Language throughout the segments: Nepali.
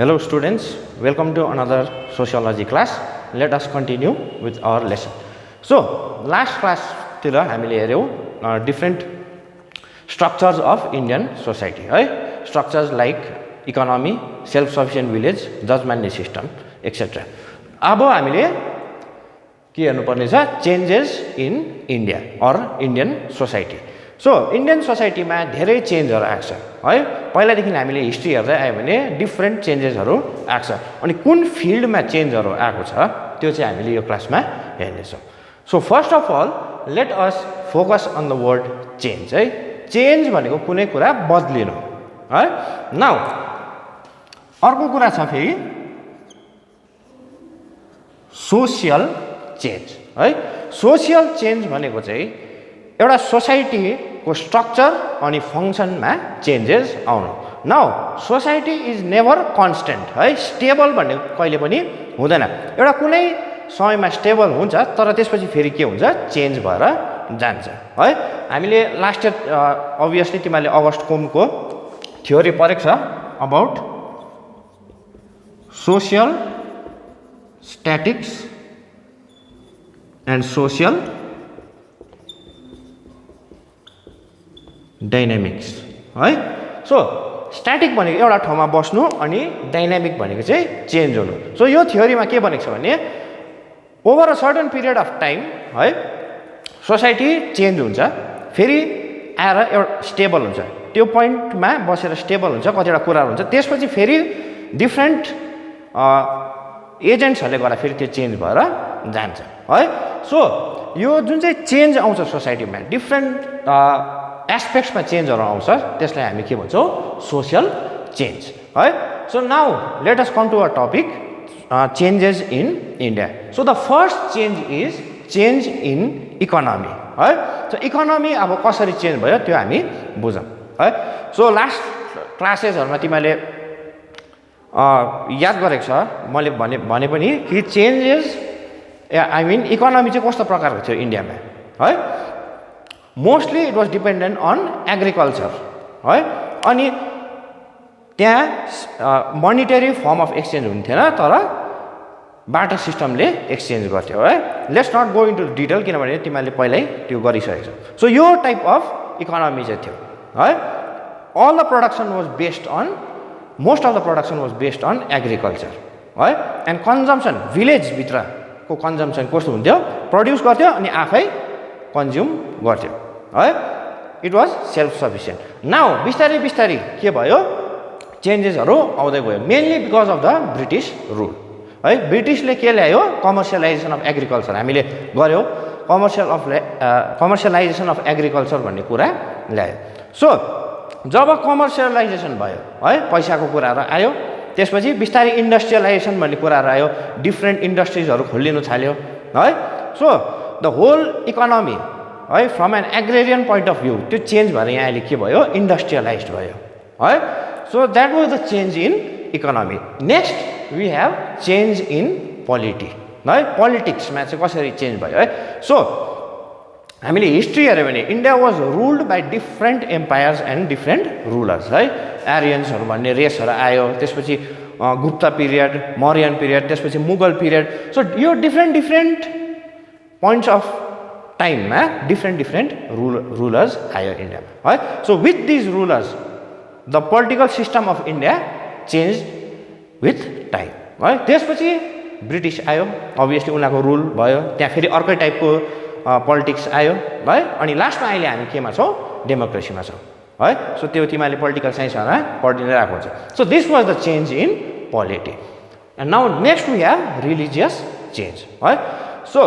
Hello students, welcome to another sociology class. Let us continue with our lesson. So, last class tira हामीले हेर्यौं different structures of Indian society, right? Structures like economy, self-sufficient village, judgment system, etc. अब हामीले के हेर्नु पर्ने छ changes in India or Indian society. So, Indian society मा धेरै चेन्जहरु आएको छ है। पहिला देखि हामीले हिस्ट्री हेर्दै आयो भने डिफरेंट चेन्जेसहरु आएको छ अनि कुन फिल्डमा चेन्जहरु आएको छ त्यो चाहिँ हामीले यो क्लासमा हेर्ने छौं। So, first of all, let us focus on the word change है। चेन्ज भनेको कुनै कुरा बदलिनु है। नाउ अर्को कुरा छ फेरि सोशल चेन्ज है। सोशल चेन्ज भनेको चाहिँ एउटा सोसाइटी को स्ट्रक्चर अनि फंक्सनमा चेन्जेस आउनु। Now society is never constant है। स्टेबल भन्ने कहिले पनि हुँदैन। एउटा कुनै समयमा स्टेबल हुन्छ तर त्यसपछि फेरि के हुन्छ चेन्ज भएर जान्छ है। हामीले लास्ट इयर अभियसली तिमीले अगस्ट कोमको थ्योरी पढेको छ about social statics and social dynamics है। सो स्ट्याटिक भनेको एउटा ठाउँमा बस्नु अनि डायनामिक भनेको चाहिँ चेन्ज हुनु। सो यो थ्योरीमा के भनेको छ भने over a certain period of time है सोसाइटी चेन्ज हुन्छ फेरि आएर एउटा स्टेबल हुन्छ। त्यो पोइन्टमा बसेर स्टेबल हुन्छ कतिवटा कुराहरू हुन्छ त्यसपछि फेरि डिफरेन्ट एजेन्ट्सहरूले गर्दा फेरि त्यो चेन्ज भएर जान्छ है। सो यो जुन चाहिँ चेन्ज आउँछ सोसाइटीमा डिफरेन्ट एस्पेक्ट्समा चेन्जहरु आउँछ त्यसलाई हामी के भन्छौं सोशल चेन्ज है। So now let us come to our topic changes in India. So the first change is change in economy है। सो इकोनोमी अब कसरी चेन्ज भयो त्यो हामी बुझौं है। सो लास्ट क्लासेसहरुमा तिमीले याद गरेको छ मैले भने पनि कि चेन्जेस आई मिन इकोनोमी चाहिँ कस्तो प्रकारको थियो इन्डियामा है। Mostly it was dependent on agriculture है। अनि त्यहाँ मोनिटरी फर्म अफ एक्सचेन्ज हुन्थेन तर बाटर सिस्टमले एक्सचेन्ज गर्थ्यो है। Let's not go into detail किनभने तिमीले पहिल्यै त्यो गरिसकेको छ। सो यो टाइप अफ इकोनोमी चाहिँ थियो है। All the production was based on most of the production was based on agriculture है। एन्ड कन्जम्सन भिलेजभित्रको कन्जम्सन कस्तो हुन्थ्यो प्रड्युस गर्थ्यो अनि आफै कन्ज्युम गर्थ्यो है। It was self sufficient. Now बिस्तारै बिस्तारै के भयो चेन्जेसहरु आउँदै गयो mainly because of the British rule है। ब्रिटिशले के ल्यायो कमर्सियलाइजेसन अफ एग्रिकल्चर हामीले गर्यो कमर्सियलाइजेसन अफ एग्रिकल्चर भन्ने कुरा ल्यायो। सो जब कमर्सियलाइजेसन भयो है पैसाको कुराहरु आयो त्यसपछि बिस्तारै इन्डस्ट्रियलाइजेसन भन्ने कुराहरु आयो डिफरेन्ट इन्डस्ट्रिजहरु खोलिनु थाल्यो है। सो द होल इकोनोमी है from an agrarian point of view त्यो चेन्ज भएर यहाँ अहिले के भयो इन्डस्ट्रियलाइज्ड भयो है। So that was the change in economy. Next we have change in polity है। पोलिटिक्समा चाहिँ कसरी चेन्ज भयो है। सो हामीले हिस्ट्री हेर्यो भने India was ruled by different empires and different rulers है। आर्यन्सहरु भन्ने रेसहरु आयो त्यसपछि गुप्ता पिरियड मौर्यन पिरियड त्यसपछि मुगल पिरियड। सो यो डिफरेन्ट पोइन्ट्स अफ टाइममा डिफरेन्ट रुलर्स आयो इन्डियामा है। So with these rulers the political system of India change with time है। त्यसपछि ब्रिटिस आयो अभियसली उनीहरूको रुल भयो त्यहाँ फेरि अर्कै टाइपको पोलिटिक्स आयो है। अनि लास्टमा अहिले हामी केमा छौं डेमोक्रेसीमा छौं है। सो त्यो तिमीले पोलिटिकल साइन्समा पढिनै राखेको हुन्छ। So this was the change in polity. And now next we have religious change है। So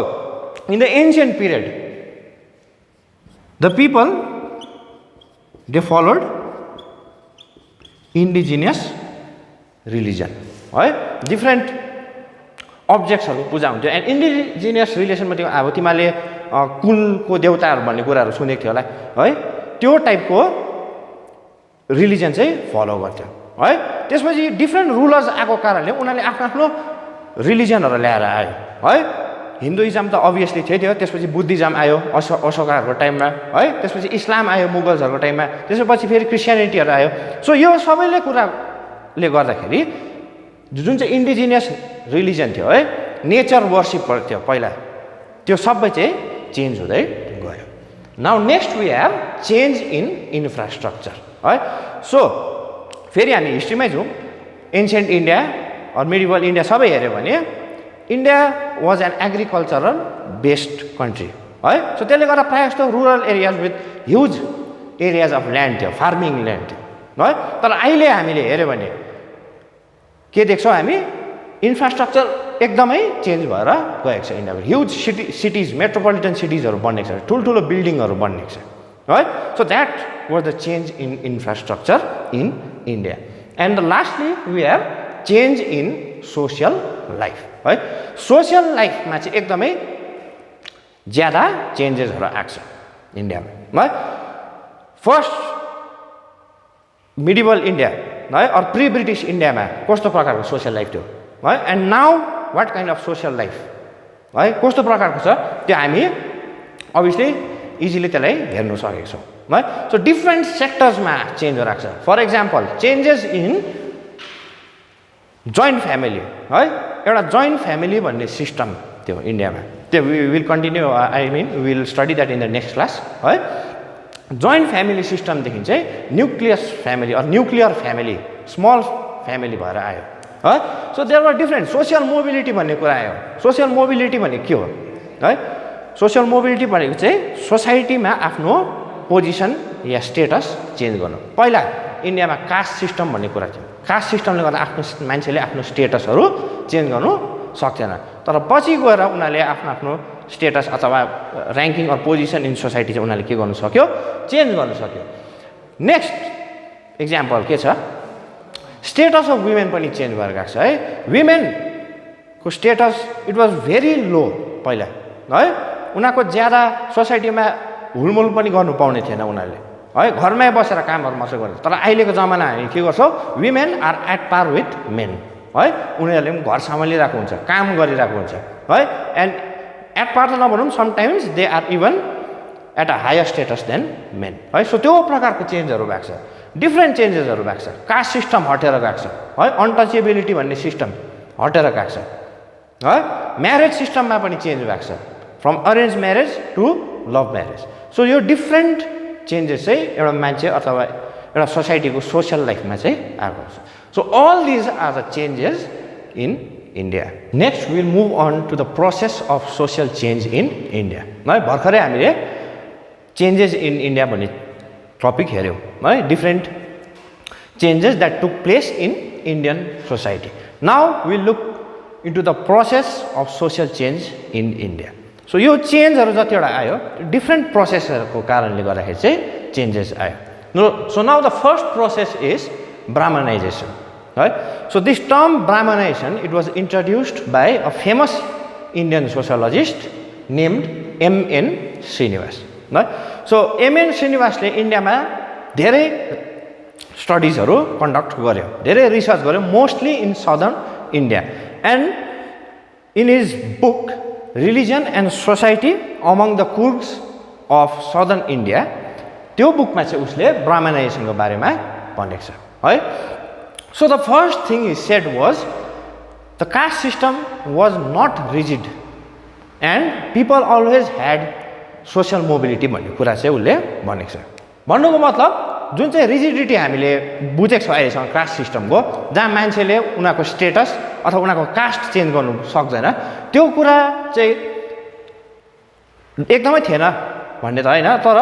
in the ancient period the people they followed indigenous religion है। डिफरेन्ट अब्जेक्ट्सहरु पूजा हुन्थ्यो एन्ड इन्डिजिनियस रिलिजनमा त्यो अब तिमीले कुलको देवताहरु भन्ने कुराहरु सुनेको थियो होला है। त्यो टाइपको रिलिजन चाहिँ फलो गर्थ्यो है। त्यसपछि डिफरेन्ट रुलर्स आएको कारणले उनीहरूले आफ्नो रिलिजनहरु ल्याएर आयो है। हिन्दुइजम त अभियसली थियो त्यसपछि बुद्धिज्म आयो अशोकाहरूको टाइममा है। त्यसपछि इस्लाम आयो मुगल्सहरूको टाइममा त्यसपछि फेरि क्रिस्चियनिटीहरु आयो। सो यो सबैले कुराले गर्दाखेरि जुन चाहिँ इन्डिजिनियस रिलिजन थियो है, नेचर वर्शिप थियो पहिला, त्यो सबै चाहिँ चेन्ज हुँदै गयो। Now next we have change in infrastructure है। सो फेरि हामी हिस्ट्रीमै जाउँ। Ancient India or medieval India सबै हेऱ्यो भने India was an agricultural based country है। सो त्यसले गर्दा प्रायः जस्तो rural areas with huge areas of land थियो, फार्मिङ ल्यान्ड थियो है। तर अहिले हामीले हेऱ्यो भने के देख्छौँ हामी, इन्फ्रास्ट्रक्चर एकदमै चेन्ज भएर गएको छ इन्डियामा। ह्युज सिटिज, मेट्रोपोलिटन सिटिजहरू बनेको छ, ठुल्ठुलो बिल्डिङहरू बनेको छ है। So that was the change in infrastructure in India. And lastly we have change in social life है। सोसियल लाइफमा चाहिँ एकदमै ज्यादा चेन्जेसहरू आएको छ इन्डियामा है। फर्स्ट मिडिभल इन्डिया है अर प्री ब्रिटिश इन्डियामा कस्तो प्रकारको सोसियल लाइफ थियो है, and now what kind of social life है, कस्तो प्रकारको छ त्यो हामी अभियसली इजिली त्यसलाई हेर्नु सकेको छौँ है। सो डिफ्रेन्ट सेक्टर्समा चेन्जहरू आएको छ। For example changes in joint family है। एउटा जोइन्ट फ्यामिली भन्ने सिस्टम थियो इन्डियामा, त्यो we will continue, I mean we will study that in the next class है। जोइन्ट फ्यामिली सिस्टमदेखि चाहिँ nucleus family or nuclear family, small family भएर आयो है। So there were different social mobility भन्ने कुरा आयो। सोसियल मोबिलिटी भने के हो है? सोसियल मोबिलिटी भनेको चाहिँ सोसाइटीमा आफ्नो पोजिसन या स्टेटस चेन्ज गर्नु। पहिला इन्डियामा कास्ट सिस्टम भन्ने कुरा थियो। कास्ट सिस्टमले गर्दा आफ्नो मान्छेले आफ्नो स्टेटसहरू चेन्ज गर्नु सक्थेन, तर पछि गएर उनीहरूले आफ्नो आफ्नो स्टेटस अथवा ranking or position in society चाहिँ उनीहरूले के गर्नु सक्यो, चेन्ज गर्नु सक्यो। नेक्स्ट इक्जाम्पल के छ, स्टेटस अफ वुमेन पनि चेन्ज भएर गएको छ है। वुमेनको स्टेटस इट वाज भेरी लो पहिला है। उनीहरूको ज्यादा सोसाइटीमा हुलमुल पनि गर्नु पाउने थिएन उनीहरूले है, घरमै बसेर कामहरू मात्रै गर्छ। तर अहिलेको जमाना हामी के गर्छौँ, women are at par with men है। उनीहरूले पनि घर सम्हालिरहेको हुन्छ, काम गरिरहेको हुन्छ है। एन्ड एट पार त नभनौँ, sometimes they are even at a higher status than men है। सो त्यो प्रकारको चेन्जहरू भएको छ, डिफ्रेन्ट चेन्जेसहरू भएको छ। कास्ट सिस्टम हटेर गएको छ है, अनटचेबिलिटी भन्ने सिस्टम हटेर गएको छ है। म्यारेज सिस्टममा पनि चेन्ज भएको छ, from arrange marriage to love marriage. So यो डिफ्रेन्ट चेन्जेस चाहिँ एउटा मान्छे अथवा एउटा सोसाइटीको सोसियल लाइफमा चाहिँ आएको छ। So all these are the changes in India. Next will move on to the process of social change in India है। भर्खरै हामीले चेन्जेस इन इन्डिया भन्ने टपिक हेऱ्यौँ है, different changes that took place in Indian society. Now will look into the process of social change in India. So यो चेन्जहरू जतिवटा आयो डिफ्रेन्ट प्रोसेसहरूको कारणले गर्दाखेरि चाहिँ चेन्जेस आयो। So now the first process is Brahmanisation है। So this term Brahmanisation it was introduced by a famous Indian sociologist named M N Srinivas है। सो एमएन श्रीनिवासले इन्डियामा धेरै स्टडिजहरू कन्डक्ट गर्यो, धेरै रिसर्च गर्यो, mostly in southern India. And in his book religion and society among the Coorgs of southern India, त्यो बुकमा चाहिँ उसले ब्राह्मणाइजेसनको बारेमा भनेको छ है। So the first thing is said was the caste system was not rigid and people always had social mobility भन्ने कुरा चाहिँ उसले भनेको छ। भन्नुको मतलब जुन चाहिँ रिजिडिटी हामीले बुझेको छौँ अहिलेसम्म कास्ट सिस्टमको, जहाँ मान्छेले उनीहरूको स्टेटस अथवा उनीहरूको कास्ट चेन्ज गर्नु सक्दैन, त्यो कुरा चाहिँ एकदमै थिएन भन्ने त होइन, तर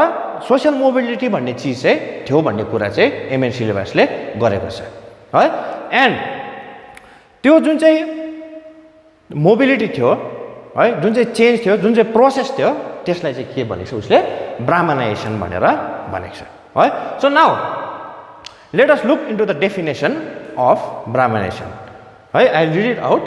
सोसियल मोबिलिटी भन्ने चिज चाहिँ थियो भन्ने कुरा चाहिँ एमएन श्रीनिवासले गरेको छ है। एन्ड त्यो जुन चाहिँ मोबिलिटी थियो है, जुन चाहिँ चेन्ज थियो, जुन चाहिँ प्रोसेस थियो, त्यसलाई चाहिँ के भनेको छ उसले, ब्राह्मणाइजेसन भनेर भनेको छ है। So now let us look into the definition of Brahmanisation है। I read it out.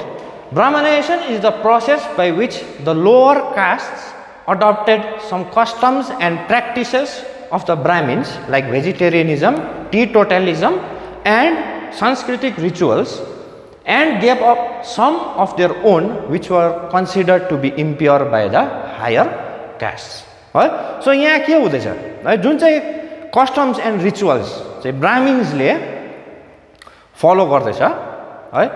Brahmanisation is the process by which the lower castes adopted some customs and practices of the Brahmins like vegetarianism, teetotalism and Sanskritic rituals and gave up some of their own which were considered to be impure by the higher castes है। सो यहाँ के हुँदैछ है, जुन चाहिँ कस्टम्स एन्ड रिचुअल्स चाहिँ ब्राह्मिन्सले फलो गर्दैछ है,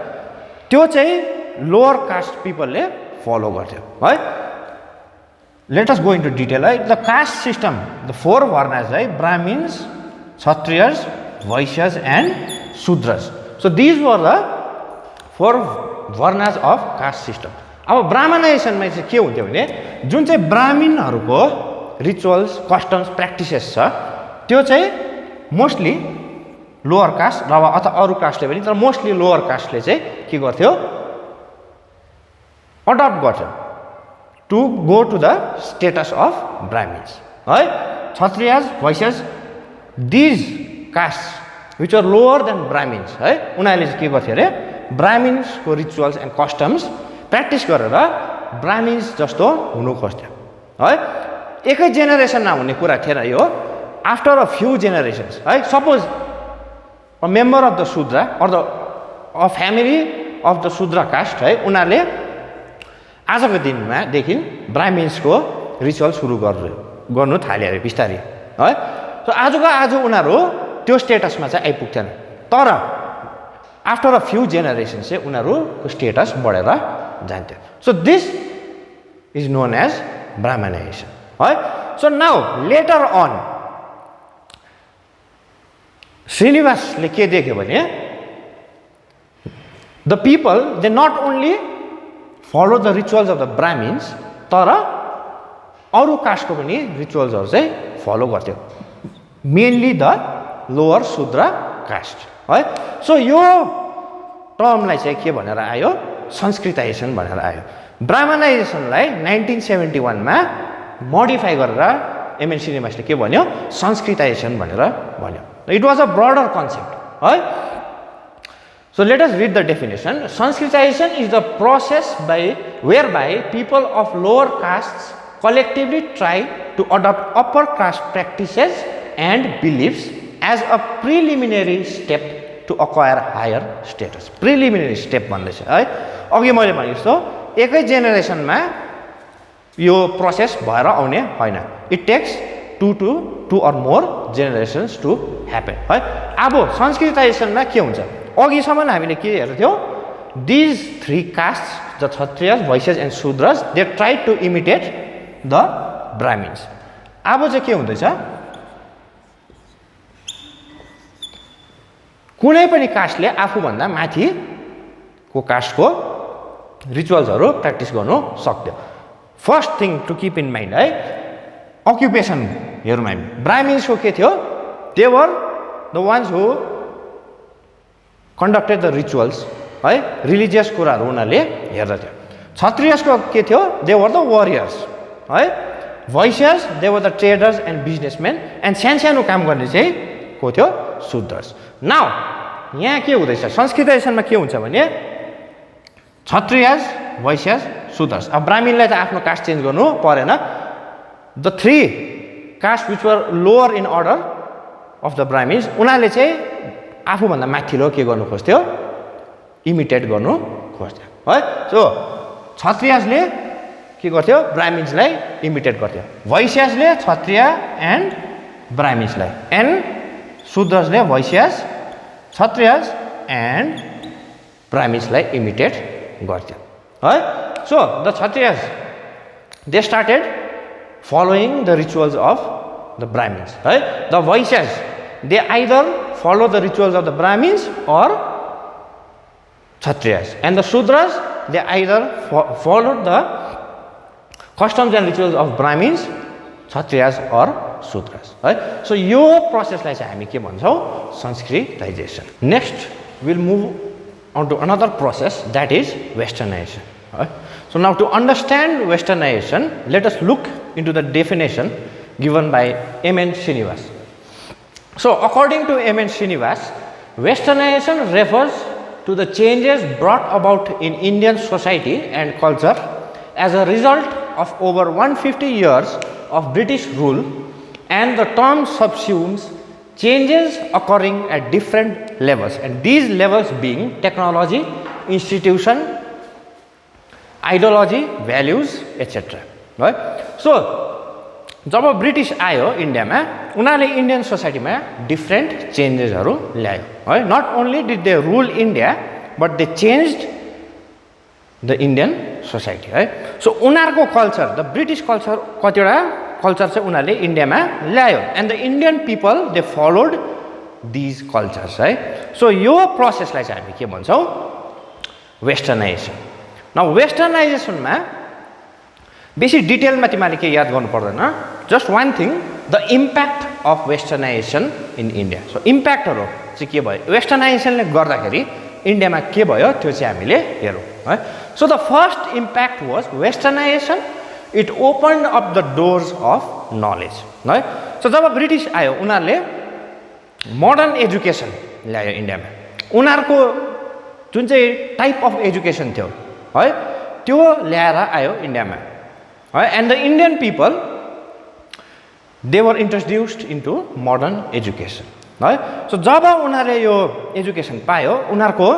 त्यो चाहिँ लोअर कास्ट पिपलले फलो गर्थ्यो है let us go into detail है the caste system the four varnas है Brahmins Kshatriyas Vaishyas and Shudras so these were the four varnas of caste system अब ब्राह्मणाइजेसनमा चाहिँ के हुन्थ्यो भने जुन चाहिँ ब्राह्मणहरूको रिचुअल्स कस्टम्स प्र्याक्टिसेस छ त्यो चाहिँ मोस्टली लोअर कास्ट र अथवा अरू कास्टले पनि तर मोस्टली लोअर कास्टले चाहिँ के गर्थ्यो अडप्ट गर्थ्यो to go to the status of Brahmins है Kshatriyas Vaishyas these caste which are lower than Brahmins है उनीहरूले चाहिँ के गर्थ्यो अरे ब्राह्मिन्सको रिचुअल्स एन्ड कस्टम्स प्र्याक्टिस गरेर ब्राह्मिन्स जस्तो हुनु खोज्थ्यो है एकै जेनेरेसनमा हुने कुरा थिएन यो आफ्टर अ फ्यु जेनेरेसन्स है suppose a member of the Shudra or the a family of the Shudra caste है उनीहरूले आजको दिनमा देखि ब्राह्मिन्सको रिचुअल सुरु गर्नु थाले अरे बिस्तारै है सो आजको आज उनीहरू त्यो स्टेटसमा चाहिँ आइपुग्थेन तर आफ्टर अ फ्यु जेनेरेसन चाहिँ उनीहरूको स्टेटस बढेर जान्थ्यो so this is known as Brahmanisation है सो नाउ लेटर अन श्रीनिवासले के देख्यो भने the people they not only follow the rituals of the Brahmins तर अरू कास्टको पनि रिचुअल्सहरू चाहिँ फलो गर्थ्यो mainly the lower Shudra caste है सो यो टर्मलाई चाहिँ के भनेर आयो संस्कृताइजेसन भनेर आयो ब्राह्मणाइजेसनलाई 1971 मा मोडिफाई गरेर एमएन श्रीनिवासले के भन्यो संस्कृताइजेसन भनेर भन्यो it was a broader concept है So let us read the definition. Sanskritization is the process whereby people of lower castes collectively try to adopt upper caste practices and beliefs as a preliminary step to acquire higher status. Preliminary step भन्दैछ है अघि मैले भने जस्तो एकै जेनेरेसनमा यो प्रोसेस भएर आउने हैन it takes 2 or more generations to happen है अब संस्कृताइजेसनमा के हुन्छ अघिसम्म हामीले के हेर्थ्यौ these three castes the Kshatriyas Vaishyas and Shudras they try to imitate the Brahmins अब चाहिँ के हुँदैछ कुनै पनि कास्टले आफूभन्दा माथिको कास्टको रिचुअल्सहरू प्र्याक्टिस गर्नु सक्थ्यो first thing to keep in mind है अक्युपेसन हेरौँ हामी ब्राह्मिन्सको के थियो they were the ones who conducted the rituals है रिलिजियस कुराहरू उनीहरूले हेर्दथ्यो क्षत्रियसको के थियो दे वर द वरियर्स है Vaishyas they were the traders and businessman and सानो काम गर्ने चाहिँ को थियो शूद्रस नाउ यहाँ के हुँदैछ संस्कृताइजेसनमा के हुन्छ भने क्षत्रियस वैश्यस शूद्रस अब ब्राह्मणलाई त आफ्नो कास्ट चेन्ज गर्नु परेन the three caste which were lower in order of the Brahmins उनीहरूले चाहिँ आफूभन्दा माथिल्लो के गर्नु खोज्थ्यो इमिटेट गर्नु खोज्थ्यो है सो क्षत्रियसले के गर्थ्यो ब्राह्मिन्सलाई इमिटेट गर्थ्यो वैश्यसले क्षत्रिय एन्ड ब्राह्मिन्सलाई एन्ड शूद्रसले वैश्यस क्षत्रियस एन्ड ब्राह्मिन्सलाई इमिटेट गर्थ्यो है so the Kshatriyas they started following the rituals of the Brahmins right the Vaishyas they either follow the rituals of the Brahmins or Kshatriyas and the Shudras they either followed the customs and rituals of Brahmins Kshatriyas or Shudras right so यो प्रोसेसलाई चाहिँ हामी के भन्छौं संस्कृताइजेसन next we'll move on to another process that is westernization right? So now to understand westernization let us look into the definition given by M.N. Srinivas. So according to M.N. Srinivas, westernization refers to the changes brought about in Indian society and culture as a result of over 150 years of British rule and the term subsumes changes occurring at different levels and these levels being technology, institution, ideology, values, etc. Right? So, जब ब्रिटिश आयो इन्डियामा उनीहरूले इन्डियन सोसाइटीमा डिफ्रेन्ट चेन्जेसहरू ल्यायो है not only did they rule India but they changed the Indian society है। सो उनीहरूको कल्चर द ब्रिटिस कल्चर कतिवटा कल्चर चाहिँ उनीहरूले इन्डियामा ल्यायो and the Indian people they followed these cultures है। सो यो प्रोसेसलाई चाहिँ हामी के भन्छौँ वेस्टर्नाइजेसन। न वेस्टर्नाइजेसनमा बेसी डिटेलमा तिमीहरूले के याद गर्नु पर्दैन, just one thing the impact of westernization in India. So इम्प्याक्टहरू चाहिँ के भयो वेस्टर्नाइजेसनले गर्दाखेरि इन्डियामा के भयो त्यो चाहिँ हामीले हेरौँ है। So the first impact was westernisation, it opened up the डोर्स अफ नलेज है। सो जब ब्रिटिस आयो उनीहरूले मोडर्न एजुकेसन ल्यायो इन्डियामा, उनीहरूको जुन चाहिँ टाइप अफ एजुकेसन थियो है त्यो ल्याएर आयो इन्डियामा है। And the Indian people they were introduced into modern education है। सो जब उनीहरूले यो एजुकेसन पायो उनीहरूको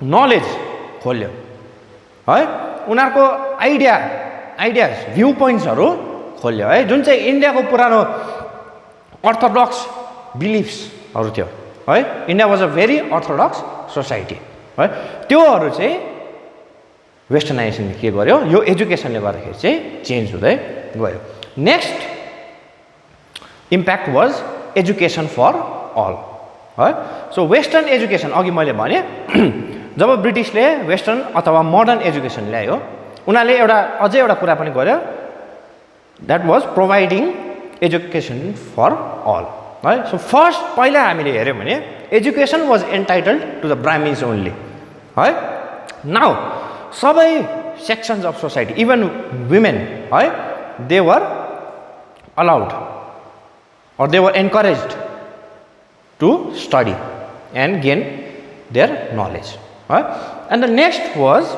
नलेज खोल्यो है, उनीहरूको आइडियाज भ्यू पोइन्ट्सहरू खोल्यो है। जुन चाहिँ इन्डियाको पुरानो अर्थोडक्स बिलिफ्सहरू थियो है, India was a very orthodox society है, त्योहरू चाहिँ वेस्टर्नाइजेसनले के गर्यो यो एजुकेसनले गर्दाखेरि चाहिँ चेन्ज हुँदै गयो। Next impact was education for all है। सो वेस्टर्न एजुकेसन अघि मैले भने जब ब्रिटिसले वेस्टर्न अथवा मोडर्न एजुकेसन ल्यायो उनीहरूले अझै एउटा कुरा पनि गर्यो, that was providing education for all है। सो फर्स्ट पहिला हामीले हेऱ्यौँ भने education was entitled to the Brahmins only है। नाउ सबै sections of society even women है they were allowed or they were encouraged to study and gain their knowledge right? And the next was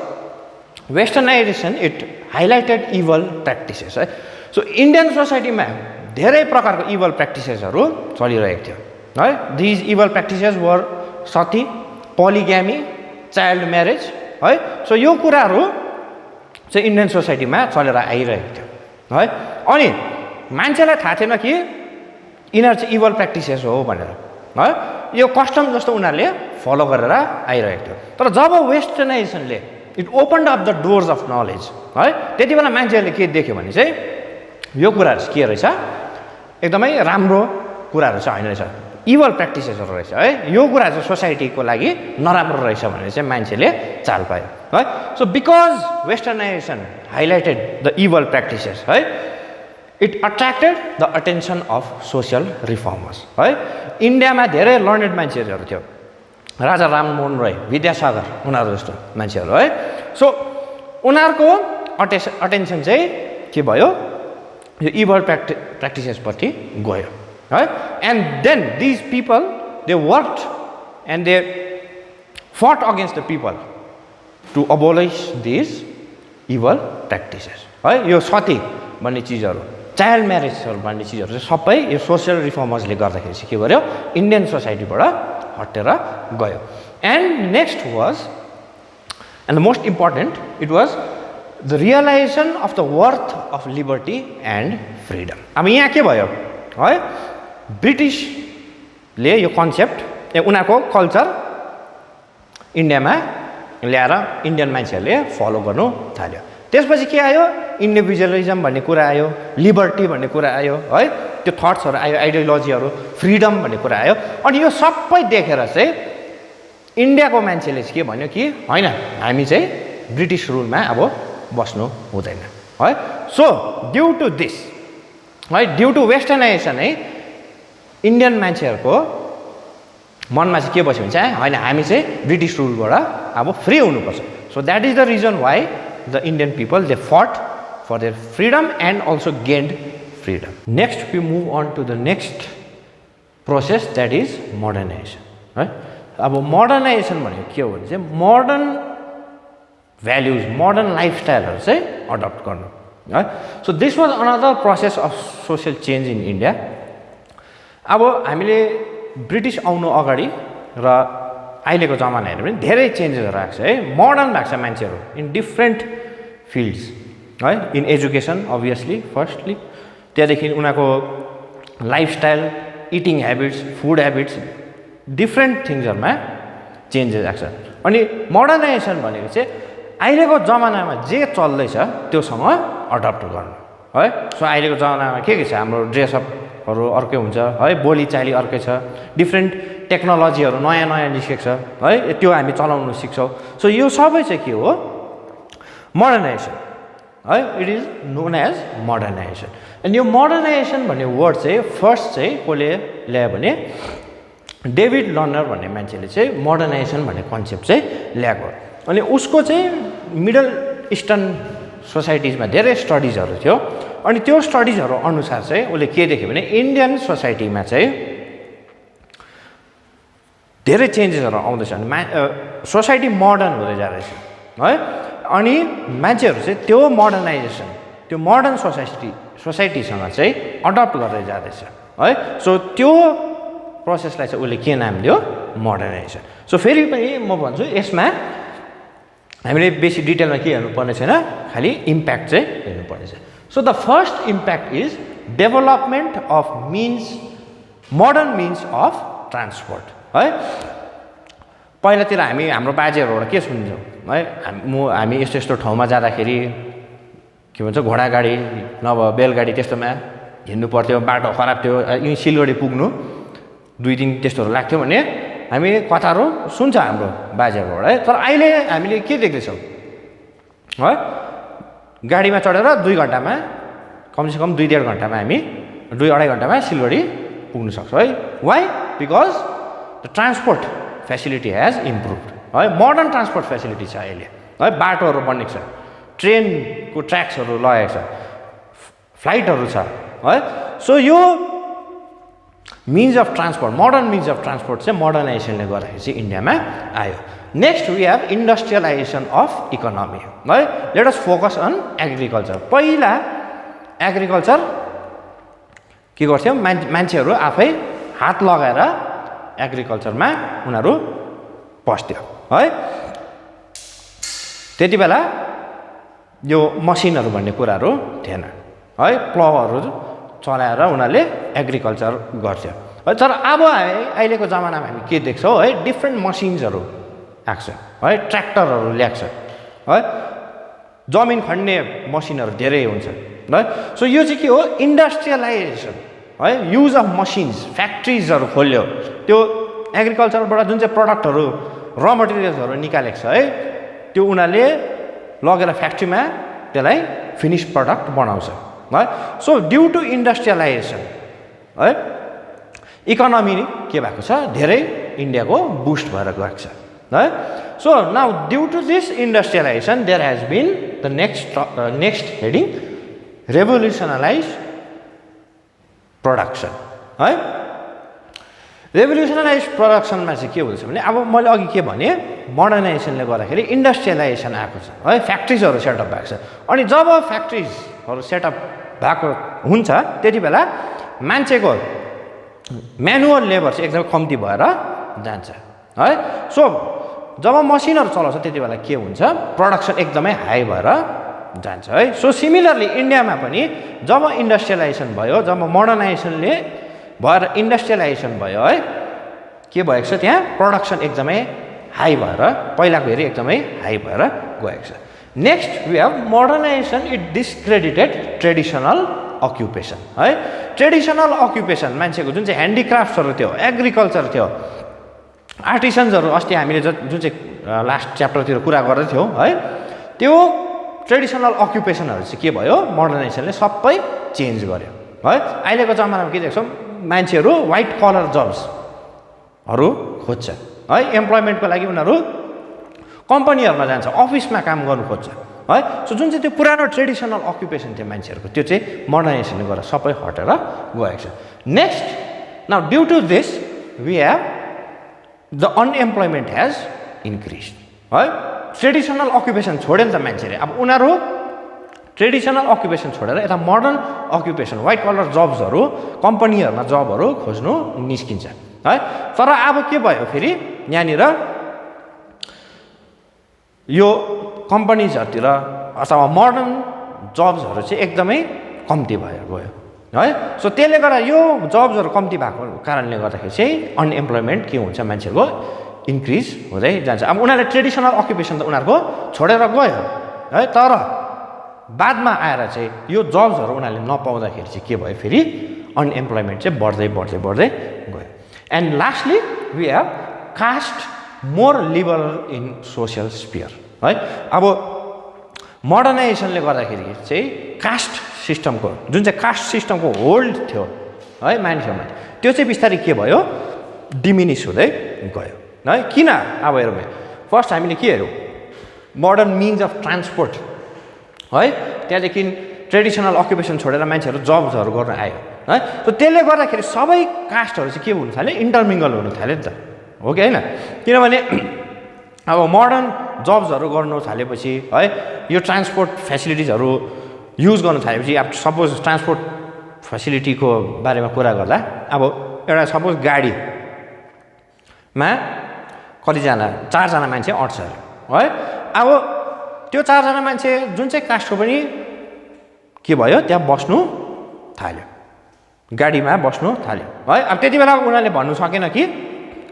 westernization, it highlighted evil practices right? So Indian society ma धेरै प्रकारको evil practices हरु चलिरहेको थियो है। These evil practices were sati, polygamy, child marriage है। सो यो कुराहरु चाहिँ इन्डियन सोसाइटीमा चलेर आइरहेको थियो है। अनि मान्छेलाई थाहा थिएन कि यिनीहरू चाहिँ इभल प्र्याक्टिसेस हो भनेर है, यो कस्टम जस्तो उनीहरूले फलो गरेर आइरहेको थियो। तर जब वेस्टर्नाइजेसनले इट ओपन्ड अप द डोर्स अफ नलेज है, त्यति बेला मान्छेहरूले के देख्यो भने चाहिँ यो कुराहरू के रहेछ एकदमै राम्रो कुराहरू चाहिँ होइन रहेछ, इभल प्र्याक्टिसेसहरू रहेछ है, यो कुरा चाहिँ सोसाइटीको लागि नराम्रो रहेछ भनेर चाहिँ मान्छेले चाल पायो है। So because westernization highlighted the evil practices है, it attracted the attention of social reformers है। इन्डियामा धेरै लर्नेड मान्छेहरू थियो, राजा राममोहन राय, विद्यासागर उनीहरू जस्तो मान्छेहरू है। सो उनीहरूको अटेन्सन चाहिँ के भयो यो इभल प्र्याक्टिसेसपट्टि गयो है। And then these people they worked and they fought against the people to abolish these evil practices है। यो सती भन्ने चिजहरू, चाइल्ड म्यारेजहरू भन्ने चिजहरू चाहिँ सबै यो सोसियल रिफर्मर्सले गर्दाखेरि चाहिँ के गर्यो इन्डियन सोसाइटीबाट हटेर गयो। And next was and the most important it was the realisation of the worth of liberty and freedom. अब यहाँ के भयो है, ब्रिटिसले यो कन्सेप्ट उनीहरूको कल्चर इन्डियामा ल्याएर इन्डियन मान्छेहरूले फलो गर्नु थाल्यो। त्यसपछि के आयो इन्डिभिजुअलिजम भन्ने कुरा आयो, लिबर्टी भन्ने कुरा आयो है, त्यो थट्सहरू आयो, आइडियोलोजीहरू, फ्रिडम भन्ने कुरा आयो। अनि यो सबै देखेर चाहिँ इन्डियाको मान्छेले चाहिँ के भन्यो कि होइन हामी चाहिँ ब्रिटिस रुलमा अब बस्नु हुँदैन है। सो ड्यु टु दिस है, ड्यु टु वेस्टर्नाइजेसन है, इन्डियन मान्छेहरूको मनमा चाहिँ के बस्यो भने चाहिँ होइन हामी चाहिँ ब्रिटिस रुलबाट अब फ्री हुनुपर्छ। So that is the reason why the Indian people they fought for their freedom and also gained freedom. Next we move on to the next process, that is modernization right? अब modernization भनेको के हो भने चाहिँ modern values, modern lifestyleहरू चाहिँ adopt गर्नु है। So this was another process of social change in India. अब हामीले ब्रिटिस आउनु अगाडि र अहिलेको जमाना हेऱ्यो भने धेरै चेन्जेसहरू आएको छ है, मोडर्न भएको छ मान्छेहरू इन डिफ्रेन्ट फिल्ड्स है। इन एजुकेसन अभियसली फर्स्टली, त्यहाँदेखि उनीहरूको lifestyle, eating habits, food habits, different थिङ्सहरूमा चेन्जेस आएको छ। अनि मोडर्नाइजेसन भनेको चाहिँ अहिलेको जमानामा जे चल्दैछ त्योसँग अडप्ट गर्नु है। सो अहिलेको जमानामा के छ, हाम्रो ड्रेसअपहरू अर्कै हुन्छ है, बोलीचाली अर्कै छ, डिफ्रेन्ट टेक्नोलोजीहरू नयाँ नयाँ निस्केको छ है, त्यो हामी चलाउनु सिक्छौँ। सो यो सबै चाहिँ के हो, मोडर्नाइजेसन है, it is known as modernization. And यो मोडर्नाइजेसन भन्ने वर्ड चाहिँ फर्स्ट चाहिँ कसले ल्यायो भने डेभिड लर्नर भन्ने मान्छेले चाहिँ मोडर्नाइजेसन भन्ने कन्सेप्ट चाहिँ ल्याएको। अनि उसको चाहिँ मिडल इस्टर्न सोसाइटिजमा धेरै स्टडिजहरू थियो। अनि त्यो स्टडिजहरू अनुसार चाहिँ उसले के देख्यो भने इन्डियन सोसाइटीमा चाहिँ धेरै चेन्जेसहरू आउँदैछन्, सोसाइटी मोडर्न हुँदै जाँदैछ है। अनि मान्छेहरू चाहिँ त्यो मोडर्नाइजेसन, त्यो मोडर्न सोसाइटीसँग चाहिँ अडप्ट गर्दै जाँदैछ है। सो त्यो प्रोसेसलाई चाहिँ उसले के नाम दियो, मोडर्नाइजेसन। सो फेरि पनि म भन्छु यसमा हामीले बेसी डिटेलमा के हेर्नुपर्ने छैन, खालि इम्प्याक्ट चाहिँ हेर्नुपर्ने छ। So the first impact is development of means, modern means of transport है। पहिलातिर हाम्रो बाजेहरूबाट के सुन्छौँ है, हामी यस्तो यस्तो ठाउँमा जाँदाखेरि के भन्छ घोडागाडी नभए बेलगाडी त्यस्तोमा हिँड्नु पर्थ्यो, बाटो खराब थियो, यहीँ सिलगढी पुग्नु 2 दिन त्यस्तोहरू लाग्थ्यो भने हामी कथाहरू सुन्छ हाम्रो बाजेहरूबाट है। तर अहिले हामीले के देख्दैछौँ है, गाडीमा चढेर 2 घन्टामा, कमसेकम 2-1.5 घन्टामा हामी 2-2.5 घन्टामा सिलगढी पुग्न सक्छौँ है। Why? Because the transport facility has improved है, मोडर्न ट्रान्सपोर्ट फेसिलिटी छ अहिले है, बाटोहरू बनेको छ, ट्रेनको ट्र्याक्सहरू लगाएको छ, फ्लाइटहरू छ है। सो यो means of transport, modern means of transport चाहिँ मोडर्नाइजेसनले गर्दाखेरि चाहिँ इन्डियामा आयो। Next we have industrialization of economy है। Let us focus on agriculture. पहिला एग्रिकल्चर के गर्थ्यो, मान्छेहरू आफै हात लगाएर एग्रिकल्चरमा उनीहरू पस्थ्यो है। त्यति बेला यो मसिनहरू भन्ने कुराहरू थिएन है, प्लाउहरू चलाएर उनीहरूले एग्रिकल्चर गर्थ्यो है। तर अब अहिलेको जमानामा हामी के देख्छौँ है, डिफ्रेन्ट मसिन्सहरू आएको छ है, ट्र्याक्टरहरू ल्याएको छ है, जमिन खन्ने मसिनहरू धेरै हुन्छ है। सो यो चाहिँ के हो, इन्डस्ट्रियलाइजेसन है, युज अफ मसिन्स, फ्याक्ट्रिजहरू खोल्यो, त्यो एग्रिकल्चरबाट जुन चाहिँ प्रडक्टहरू र मटेरियल्सहरू निकालेको छ है, त्यो उनीहरूले लगेर फ्याक्ट्रीमा त्यसलाई फिनिस प्रडक्ट बनाउँछ है। सो ड्यु टु इन्डस्ट्रियलाइजेसन है, इकोनोमी के भएको छ, धेरै इन्डियाको बुस्ट भएर गएको छ है। So now due to this industrialization there has been the next heading revolutionalize production है। रेभोल्युसनलाइज प्रोडक्सनमा चाहिँ के हुन्छ भने, अब मैले अघि के भने मोडर्नाइजेसनले गर्दाखेरि इन्डस्ट्रियलाइजेसन आएको छ है, फ्याक्ट्रिजहरू सेटअप भएको छ। अनि जब फ्याक्ट्रिजहरू सेटअप भएको हुन्छ त्यति बेला मान्छेको म्यानुअल लेबर चाहिँ एकदमै कम्ती भएर जान्छ है। सो जब मसिनहरू चलाउँछ त्यति बेला के हुन्छ, प्रोडक्सन एकदमै हाई भएर जान्छ है। सो सिमिलरली इन्डियामा पनि जब इन्डस्ट्रियलाइजेसन भयो, जब मोडर्नाइजेसनले भएर इन्डस्ट्रियलाइजेसन भयो है, के भएको छ, त्यहाँ प्रोडक्सन एकदमै हाई भएर पहिलाको हेरी एकदमै हाई भएर गएको छ। Next we have modernization, it discredited traditional occupation है। ट्रेडिसनल अक्युपेसन मान्छेको जुन चाहिँ ह्यान्डिक्राफ्ट्सहरू थियो, एग्रिकल्चर थियो, आर्टिसन्सहरू, अस्ति हामीले जुन चाहिँ लास्ट च्याप्टरतिर कुरा गर्दै थियौँ है, त्यो ट्रेडिसनल अक्युपेसनहरू चाहिँ के भयो, मोडर्नाइजेसनले सबै चेन्ज गर्यो है। अहिलेको जमानामा के देख्छौँ, मान्छेहरू व्हाइट कलर जब्सहरू खोज्छ है, इम्प्लोइमेन्टको लागि उनीहरू कम्पनीहरूमा जान्छ, अफिसमा काम गर्नु खोज्छ है। सो जुन चाहिँ त्यो पुरानो ट्रेडिसनल अक्युपेसन थियो मान्छेहरूको, त्यो चाहिँ मोडर्नाइजेसनले गर्दा सबै हटेर गएको छ। Next now due to this we have the unemployment has increase है। ट्रेडिसनल अक्युपेसन छोड्यो नि त मान्छेले, अब उनीहरू ट्रेडिसनल अक्युपेसन छोडेर यता मोडर्न अक्युपेसन, व्हाइट कलर जब्सहरू, कम्पनीहरूमा जबहरू खोज्नु निस्किन्छ है। तर अब के भयो फेरि, यहाँनिर यो कम्पनीजहरूतिर अथवा मोडर्न जब्सहरू चाहिँ एकदमै कम्ती भएर गयो है। सो त्यसले गर्दा यो जब्सहरू कम्ती भएको कारणले गर्दाखेरि चाहिँ अनएम्प्लोइमेन्ट के हुन्छ, मान्छेहरूको इन्क्रिज हुँदै जान्छ। अब उनीहरूले ट्रेडिसनल अक्युपेसन त उनीहरूको छोडेर गयो है, तर बादमा आएर चाहिँ यो जब्सहरू उनीहरूले नपाउँदाखेरि चाहिँ के भयो, फेरि अनएम्प्लोइमेन्ट चाहिँ बढ्दै बढ्दै बढ्दै गयो। And lastly we have caste more liberal in social sphere है। अब मोडर्नाइजेसनले गर्दाखेरि चाहिँ कास्ट सिस्टमको जुन चाहिँ कास्ट सिस्टमको होल्ड थियो है मान्छेमा, त्यो चाहिँ बिस्तारै के भयो, डिमिनिस हुँदै गयो है। किन? अब हेरौँ, फर्स्ट हामीले के हेऱ्यौँ, मोडर्न मिन्स अफ ट्रान्सपोर्ट है, त्यहाँदेखि ट्रेडिसनल अक्युपेसन छोडेर मान्छेहरू जब्सहरू गर्न आयो है। सो त्यसले गर्दाखेरि सबै कास्टहरू चाहिँ के हुनु थाल्यो, इन्टरमिङ्गल हुनु थाल्यो नि त, हो कि होइन? किनभने अब मोडर्न जब्सहरू गर्नु थालेपछि है, यो ट्रान्सपोर्ट फेसिलिटिजहरू युज गर्नु थालेपछि, अब सपोज ट्रान्सपोर्ट फेसिलिटीको बारेमा कुरा गर्दा, अब एउटा सपोज गाडीमा कतिजना, 4 जना मान्छे अट्छ है। अब त्यो 4 जना मान्छे जुन चाहिँ कास्टको पनि के भयो, त्यहाँ बस्नु थाल्यो, गाडीमा बस्नु थाल्यो है। अब त्यति बेला उनीहरूले भन्नु सकेन कि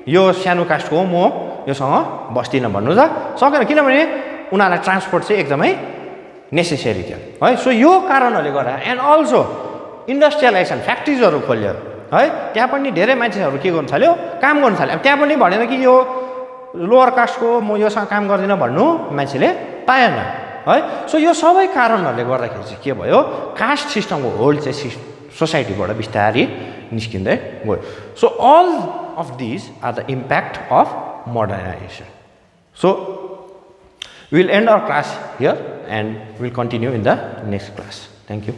यो सानो कास्टको हो, म योसँग बस्दिनँ भन्नु त सकेन, किनभने उनीहरूलाई ट्रान्सपोर्ट चाहिँ एकदमै नेसेसरी थियो है। सो यो कारणहरूले गर्दा, एन्ड अल्सो इन्डस्ट्रियलाइजेसन, फ्याक्ट्रिजहरू खोल्यो है, त्यहाँ पनि धेरै मान्छेहरू के गर्नु थाल्यो, काम गर्नु थाल्यो। अब त्यहाँ पनि भनेन कि यो लोवर कास्टको, म योसँग काम गर्दिनँ भन्नु मान्छेले पाएन है। सो यो सबै कारणहरूले गर्दाखेरि चाहिँ के भयो, कास्ट सिस्टमको होल्ड चाहिँ सोसाइटीबाट बिस्तारै निस्किँदै गयो। So all of this are the impact of modernization. So we will end our class here and we'll continue in the next class. Thank you.